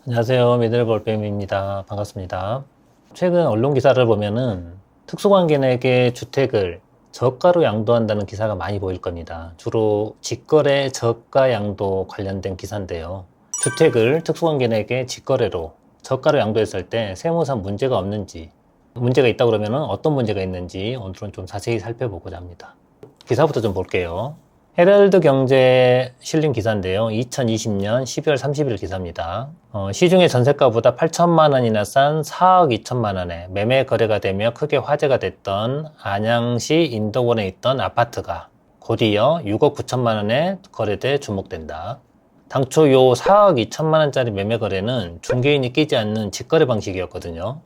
안녕하세요. 미들볼뱀입니다. 반갑습니다. 최근 언론 기사를 보면은 특수관계인에게 주택을 저가로 양도한다는 기사가 많이 보일 겁니다. 주로 직거래 저가 양도 관련된 기사인데요. 주택을 특수관계인에게 직거래로 저가로 양도했을 때 세무상 문제가 없는지, 문제가 있다 그러면은 어떤 문제가 있는지 오늘은 좀 자세히 살펴보고자 합니다. 기사부터 좀 볼게요. 헤럴드 경제에 실린 기사인데요. 2020년 12월 30일 기사입니다. 시중의 전세가보다 8천만 원이나 싼 4억 2천만 원에 매매 거래가 되며 크게 화제가 됐던 안양시 인덕원에 있던 아파트가 곧이어 6억 9천만 원에 거래돼 주목된다. 당초 요 4억 2천만 원짜리 매매 거래는 중개인이 끼지 않는 직거래 방식이었거든요.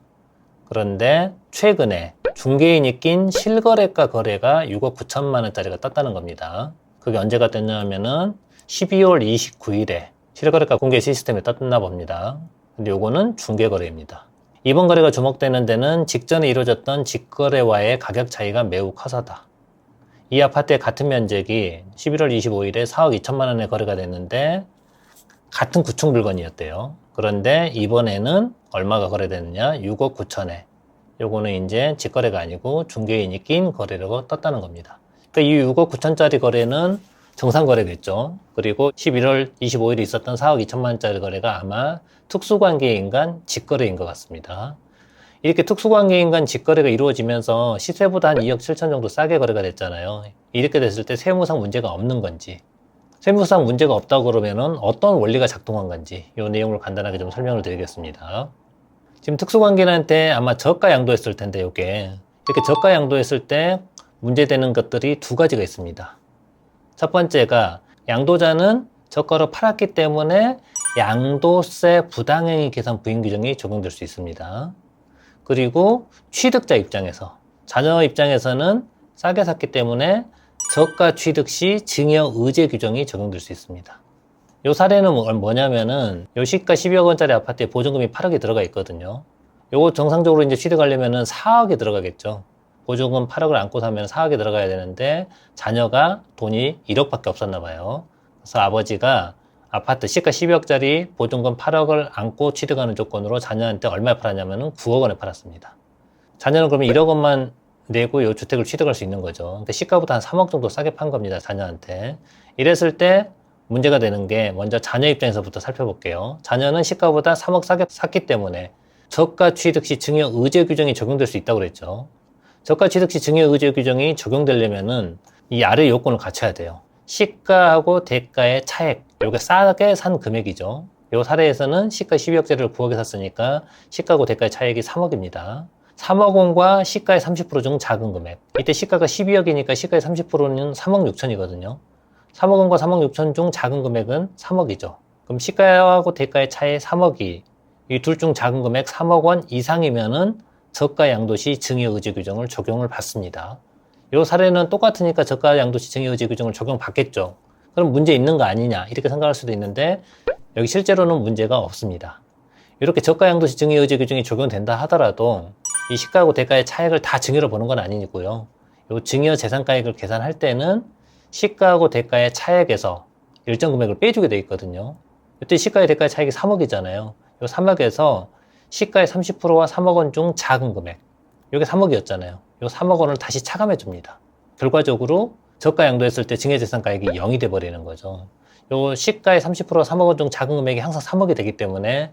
그런데 최근에 중개인이 낀 실거래가 거래가 6억 9천만 원짜리가 떴다는 겁니다. 그게 언제가 떴냐면은 12월 29일에 실거래가 공개 시스템에 떴나 봅니다. 근데 요거는 중개거래입니다. 이번 거래가 주목되는 데는 직전에 이루어졌던 직거래와의 가격 차이가 매우 커서다. 이 아파트의 같은 면적이 11월 25일에 4억 2천만 원에 거래가 됐는데 같은 구축 물건이었대요. 그런데 이번에는 얼마가 거래됐느냐? 6억 9천에. 요거는 이제 직거래가 아니고 중개인이 낀 거래라고 떴다는 겁니다. 그러니까 이 6억 9천짜리 거래는 정상 거래겠죠. 그리고 11월 25일에 있었던 4억 2천만 원짜리 거래가 아마 특수관계인 간 직거래인 것 같습니다. 이렇게 특수관계인 간 직거래가 이루어지면서 시세보다 한 2억 7천 정도 싸게 거래가 됐잖아요. 이렇게 됐을 때 세무상 문제가 없는 건지, 세무상 문제가 없다고 그러면은 어떤 원리가 작동한 건지 이 내용을 간단하게 좀 설명을 드리겠습니다. 지금 특수관계인한테 아마 저가 양도했을 텐데 이게 이렇게 저가 양도했을 때 문제되는 것들이 두 가지가 있습니다. 첫 번째가 양도자는 저가로 팔았기 때문에 양도세 부당행위 계산 부인 규정이 적용될 수 있습니다. 그리고 취득자 입장에서, 자녀 입장에서는 싸게 샀기 때문에 저가 취득 시 증여 의제 규정이 적용될 수 있습니다. 요 사례는 뭐냐면은 요 시가 12억 원짜리 아파트에 보증금이 8억이 들어가 있거든요. 요거 정상적으로 이제 취득하려면은 4억이 들어가겠죠. 보증금 8억을 안고 사면 4억이 들어가야 되는데 자녀가 돈이 1억밖에 없었나 봐요. 그래서 아버지가 아파트 시가 12억짜리 보증금 8억을 안고 취득하는 조건으로 자녀한테 얼마에 팔았냐면은 9억 원에 팔았습니다. 자녀는 그러면 1억 원만 내고 이 주택을 취득할 수 있는 거죠. 근데 시가보다 한 3억 정도 싸게 판 겁니다, 자녀한테. 이랬을 때 문제가 되는 게 먼저 자녀 입장에서부터 살펴볼게요. 자녀는 시가보다 3억 싸게 샀기 때문에 저가 취득 시 증여 의제 규정이 적용될 수 있다고 그랬죠. 저가 취득 시 증여 의제 규정이 적용되려면은 이 아래 요건을 갖춰야 돼요. 시가하고 대가의 차액, 요게 싸게 산 금액이죠. 요 사례에서는 시가 12억짜리를 9억에 샀으니까 시가하고 대가의 차액이 3억입니다. 3억 원과 시가의 30% 중 작은 금액. 이때 시가가 12억이니까 시가의 30%는 3억 6천이거든요. 3억 원과 3억 6천 중 작은 금액은 3억이죠. 그럼 시가하고 대가의 차이 3억이 이 둘 중 작은 금액 3억 원 이상이면은 저가 양도시 증여 의제 규정을 적용을 받습니다. 이 사례는 똑같으니까 저가 양도시 증여 의제 규정을 적용받겠죠. 그럼 문제 있는 거 아니냐 이렇게 생각할 수도 있는데 여기 실제로는 문제가 없습니다. 이렇게 저가 양도시 증여 의제 규정이 적용된다 하더라도 이 시가하고 대가의 차액을 다 증여로 보는 건 아니고요. 이 증여 재산가액을 계산할 때는 시가하고 대가의 차액에서 일정 금액을 빼주게 돼 있거든요. 이때 시가의 대가의 차액이 3억이잖아요. 이 3억에서 시가의 30%와 3억 원 중 작은 금액, 이게 3억이었잖아요. 이 3억 원을 다시 차감해 줍니다. 결과적으로 저가 양도했을 때 증여재산가액이 0이 돼버리는 거죠. 이 시가의 30%와 3억 원 중 작은 금액이 항상 3억이 되기 때문에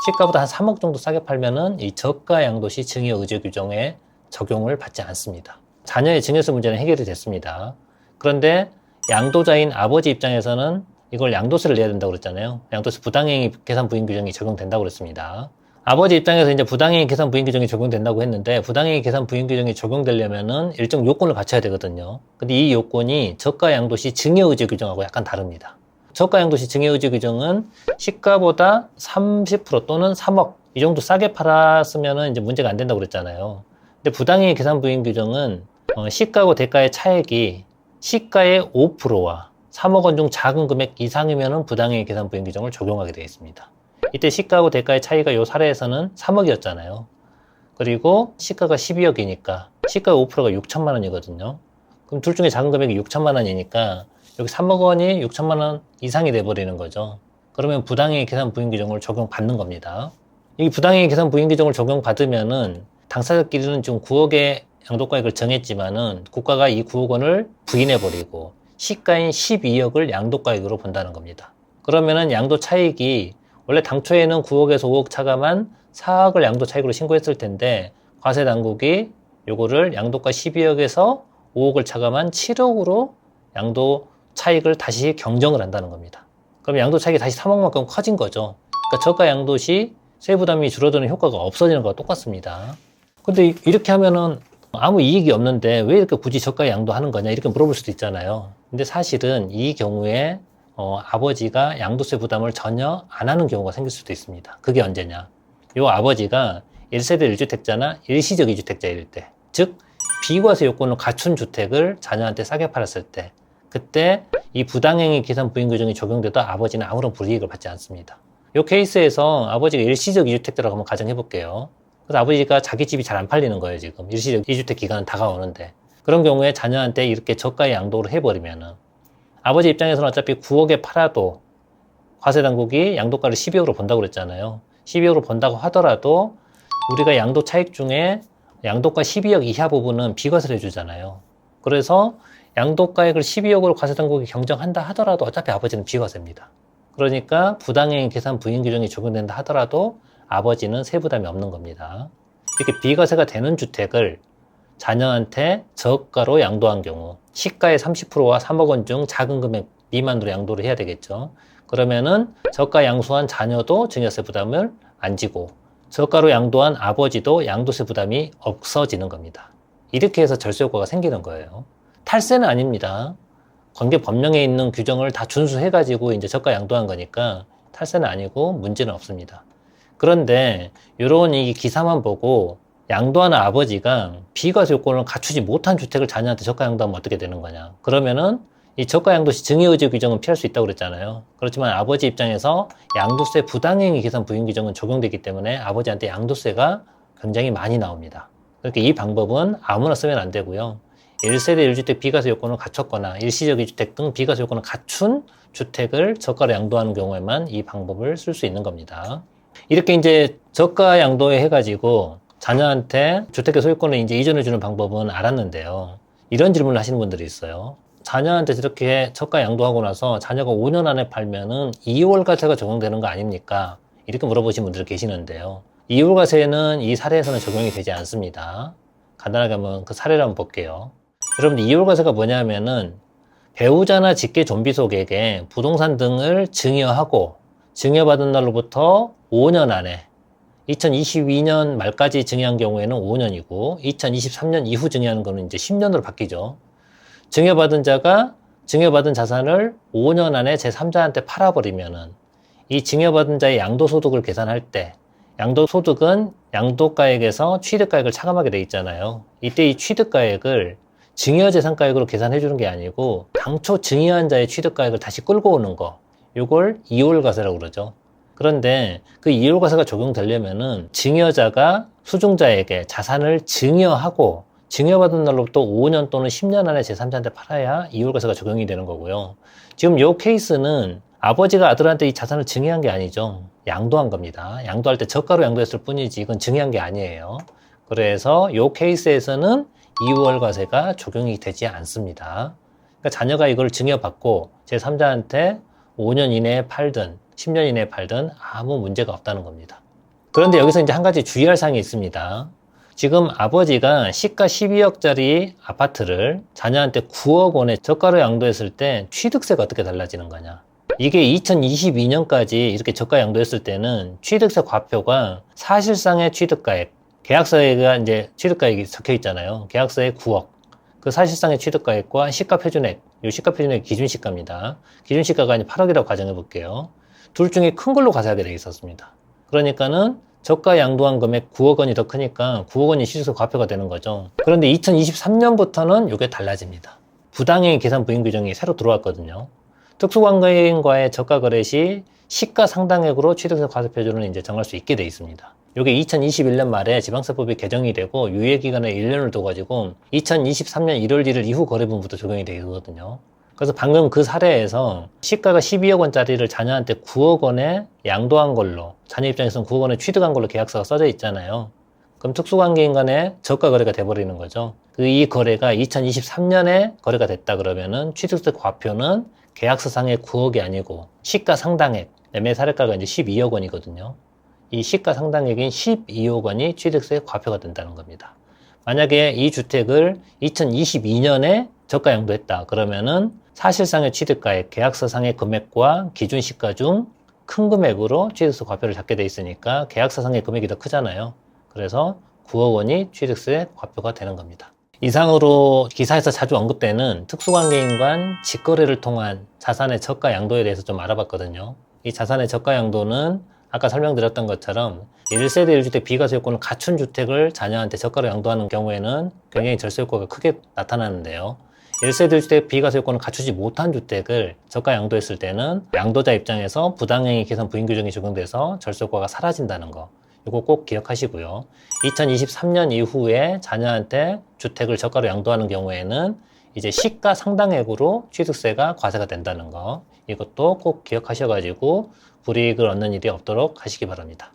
시가보다 한 3억 정도 싸게 팔면은 이 저가 양도시 증여 의제 규정에 적용을 받지 않습니다. 자녀의 증여세 문제는 해결이 됐습니다. 그런데 양도자인 아버지 입장에서는 이걸 양도세를 내야 된다고 그랬잖아요. 양도세 부당행위 계산 부인 규정이 적용된다고 그랬습니다. 아버지 입장에서 이제 부당행위 계산 부인 규정이 적용된다고 했는데 부당행위 계산 부인 규정이 적용되려면은 일정 요건을 갖춰야 되거든요. 근데 이 요건이 저가 양도시 증여 의제 규정하고 약간 다릅니다. 저가 양도시 증여 의제 규정은 시가보다 30% 또는 3억 이 정도 싸게 팔았으면은 이제 문제가 안 된다고 그랬잖아요. 근데 부당행위 계산 부인 규정은 시가하고 대가의 차액이 시가의 5%와 3억 원 중 작은 금액 이상이면은 부당행위 계산 부인 규정을 적용하게 되어 있습니다. 이때 시가하고 대가의 차이가 이 사례에서는 3억이었잖아요. 그리고 시가가 12억이니까 시가 5%가 6천만 원이거든요. 그럼 둘 중에 작은 금액이 6천만 원이니까 여기 3억 원이 6천만 원 이상이 돼버리는 거죠. 그러면 부당해이 계산 부인 규정을 적용받는 겁니다. 이 부당해이 계산 부인 규정을 적용받으면은 당사자끼리는 좀 9억의 양도가액을 정했지만은 국가가 이 9억 원을 부인해버리고 시가인 12억을 양도가액으로 본다는 겁니다. 그러면은 양도 차익이 원래 당초에는 9억에서 5억 차감한 4억을 양도 차익으로 신고했을 텐데 과세 당국이 요거를 양도가 12억에서 5억을 차감한 7억으로 양도 차익을 다시 경정을 한다는 겁니다. 그럼 양도 차익이 다시 3억만큼 커진 거죠. 그러니까 저가 양도 시 세부담이 줄어드는 효과가 없어지는 거와 똑같습니다. 근데 이렇게 하면은 아무 이익이 없는데 왜 이렇게 굳이 저가 양도하는 거냐 이렇게 물어볼 수도 있잖아요. 근데 사실은 이 경우에 아버지가 양도세 부담을 전혀 안 하는 경우가 생길 수도 있습니다. 그게 언제냐? 요 아버지가 1세대 1주택자나 일시적 2주택자일 때, 즉 비과세 요건을 갖춘 주택을 자녀한테 싸게 팔았을 때, 그때 이 부당행위 계산 부인 규정이 적용돼도 아버지는 아무런 불이익을 받지 않습니다. 요 케이스에서 아버지가 일시적 2주택자라고 한번 가정해 볼게요. 그래서 아버지가 자기 집이 잘 안 팔리는 거예요, 지금. 일시적 2주택 기간은 다가오는데. 그런 경우에 자녀한테 이렇게 저가의 양도를 해버리면은 아버지 입장에서는 어차피 9억에 팔아도 과세 당국이 양도가를 12억으로 본다고 그랬잖아요. 12억으로 본다고 하더라도 우리가 양도 차익 중에 양도가 12억 이하 부분은 비과세를 해주잖아요. 그래서 양도가액을 12억으로 과세 당국이 경정한다 하더라도 어차피 아버지는 비과세입니다. 그러니까 부당행위 계산 부인 규정이 적용된다 하더라도 아버지는 세부담이 없는 겁니다. 이렇게 비과세가 되는 주택을 자녀한테 저가로 양도한 경우 시가의 30%와 3억 원 중 작은 금액 미만으로 양도를 해야 되겠죠. 그러면은 저가 양수한 자녀도 증여세 부담을 안 지고 저가로 양도한 아버지도 양도세 부담이 없어지는 겁니다. 이렇게 해서 절세 효과가 생기는 거예요. 탈세는 아닙니다. 관계 법령에 있는 규정을 다 준수해가지고 이제 저가 양도한 거니까 탈세는 아니고 문제는 없습니다. 그런데 이런 이 기사만 보고 양도하는 아버지가 비과세 요건을 갖추지 못한 주택을 자녀한테 저가 양도하면 어떻게 되는 거냐? 그러면은 이 저가 양도 시 증여의제 규정은 피할 수 있다고 그랬잖아요. 그렇지만 아버지 입장에서 양도세 부당행위 계산 부인 규정은 적용되기 때문에 아버지한테 양도세가 굉장히 많이 나옵니다. 그러니까 이 방법은 아무나 쓰면 안 되고요. 1세대 1주택 비과세 요건을 갖췄거나 일시적 2주택 등 비과세 요건을 갖춘 주택을 저가로 양도하는 경우에만 이 방법을 쓸 수 있는 겁니다. 이렇게 이제 저가 양도에 해가지고 자녀한테 주택의 소유권을 이제 이전해 주는 방법은 알았는데요. 이런 질문을 하시는 분들이 있어요. 자녀한테 저렇게 저가 양도하고 나서 자녀가 5년 안에 팔면은 이월과세가 적용되는 거 아닙니까? 이렇게 물어보신 분들이 계시는데요. 이월과세는 이 사례에서는 적용이 되지 않습니다. 간단하게 한번 그 사례를 한번 볼게요. 여러분들 이월과세가 뭐냐면은 배우자나 직계 존비속에게 부동산 등을 증여하고 증여받은 날로부터 5년 안에 2022년 말까지 증여한 경우에는 5년이고 2023년 이후 증여하는 거는 이제 10년으로 바뀌죠. 증여받은 자가 증여받은 자산을 5년 안에 제3자한테 팔아버리면은 이 증여받은 자의 양도소득을 계산할 때 양도소득은 양도가액에서 취득가액을 차감하게 돼 있잖아요. 이때 이 취득가액을 증여재산가액으로 계산해 주는 게 아니고 당초 증여한 자의 취득가액을 다시 끌고 오는 거, 요걸 이월과세라고 그러죠. 그런데 그 이월과세가 적용되려면은 증여자가 수중자에게 자산을 증여하고 증여받은 날로부터 5년 또는 10년 안에 제3자한테 팔아야 이월과세가 적용이 되는 거고요. 지금 이 케이스는 아버지가 아들한테 이 자산을 증여한 게 아니죠. 양도한 겁니다. 양도할 때 저가로 양도했을 뿐이지 이건 증여한 게 아니에요. 그래서 이 케이스에서는 이월과세가 적용이 되지 않습니다. 그러니까 자녀가 이걸 증여받고 제3자한테 5년 이내에 팔든 10년 이내에 팔든 아무 문제가 없다는 겁니다. 그런데 여기서 이제 한 가지 주의할 사항이 있습니다. 지금 아버지가 시가 12억짜리 아파트를 자녀한테 9억 원에 저가로 양도했을 때 취득세가 어떻게 달라지는 거냐? 이게 2022년까지 이렇게 저가 양도했을 때는 취득세 과표가 사실상의 취득가액, 계약서에가 이제 취득가액이 적혀 있잖아요. 계약서에 9억. 그 사실상의 취득가액과 시가 표준액, 이 시가 표준액 기준시가입니다. 기준시가가 이제 8억이라고 가정해 볼게요. 둘 중에 큰 걸로 과세하게 되어 있었습니다. 그러니까는 저가 양도한 금액 9억 원이 더 크니까 9억 원이 취득세 과표가 되는 거죠. 그런데 2023년부터는 이게 달라집니다. 부당행위 계산 부인 규정이 새로 들어왔거든요. 특수관계인과의 저가 거래 시 시가 상당액으로 취득세 과세 표준을 이제 정할 수 있게 돼 있습니다. 이게 2021년 말에 지방세법이 개정이 되고 유예 기간을 1년을 둬가지고 2023년 1월 1일 이후 거래분부터 적용이 되거든요. 그래서 방금 그 사례에서 시가가 12억 원짜리를 자녀한테 9억 원에 양도한 걸로, 자녀 입장에서는 9억 원에 취득한 걸로 계약서가 써져 있잖아요. 그럼 특수관계인 간에 저가 거래가 돼버리는 거죠. 이 거래가 2023년에 거래가 됐다 그러면은 취득세 과표는 계약서상의 9억이 아니고 시가 상당액, 매매 사례가가 이제 12억 원이거든요. 이 시가 상당액인 12억 원이 취득세 과표가 된다는 겁니다. 만약에 이 주택을 2022년에 저가 양도했다 그러면은 사실상의 취득가액, 계약서상의 금액과 기준 시가 중 큰 금액으로 취득세 과표를 잡게 돼 있으니까 계약서상의 금액이 더 크잖아요. 그래서 9억 원이 취득세 과표가 되는 겁니다. 이상으로 기사에서 자주 언급되는 특수관계인 간 직거래를 통한 자산의 저가 양도에 대해서 좀 알아봤거든요. 이 자산의 저가 양도는 아까 설명드렸던 것처럼 1세대 1주택 비과세 요건을 갖춘 주택을 자녀한테 저가로 양도하는 경우에는 굉장히 절세 효과가 크게 나타나는데요. 1세대 1주택 비과세 요건을 갖추지 못한 주택을 저가 양도했을 때는 양도자 입장에서 부당행위 개선 부인 규정이 적용돼서 절세 효과가 사라진다는 거. 이거 꼭 기억하시고요. 2023년 이후에 자녀한테 주택을 저가로 양도하는 경우에는 이제 시가 상당액으로 취득세가 과세가 된다는 거. 이것도 꼭 기억하셔가지고 불이익을 얻는 일이 없도록 하시기 바랍니다.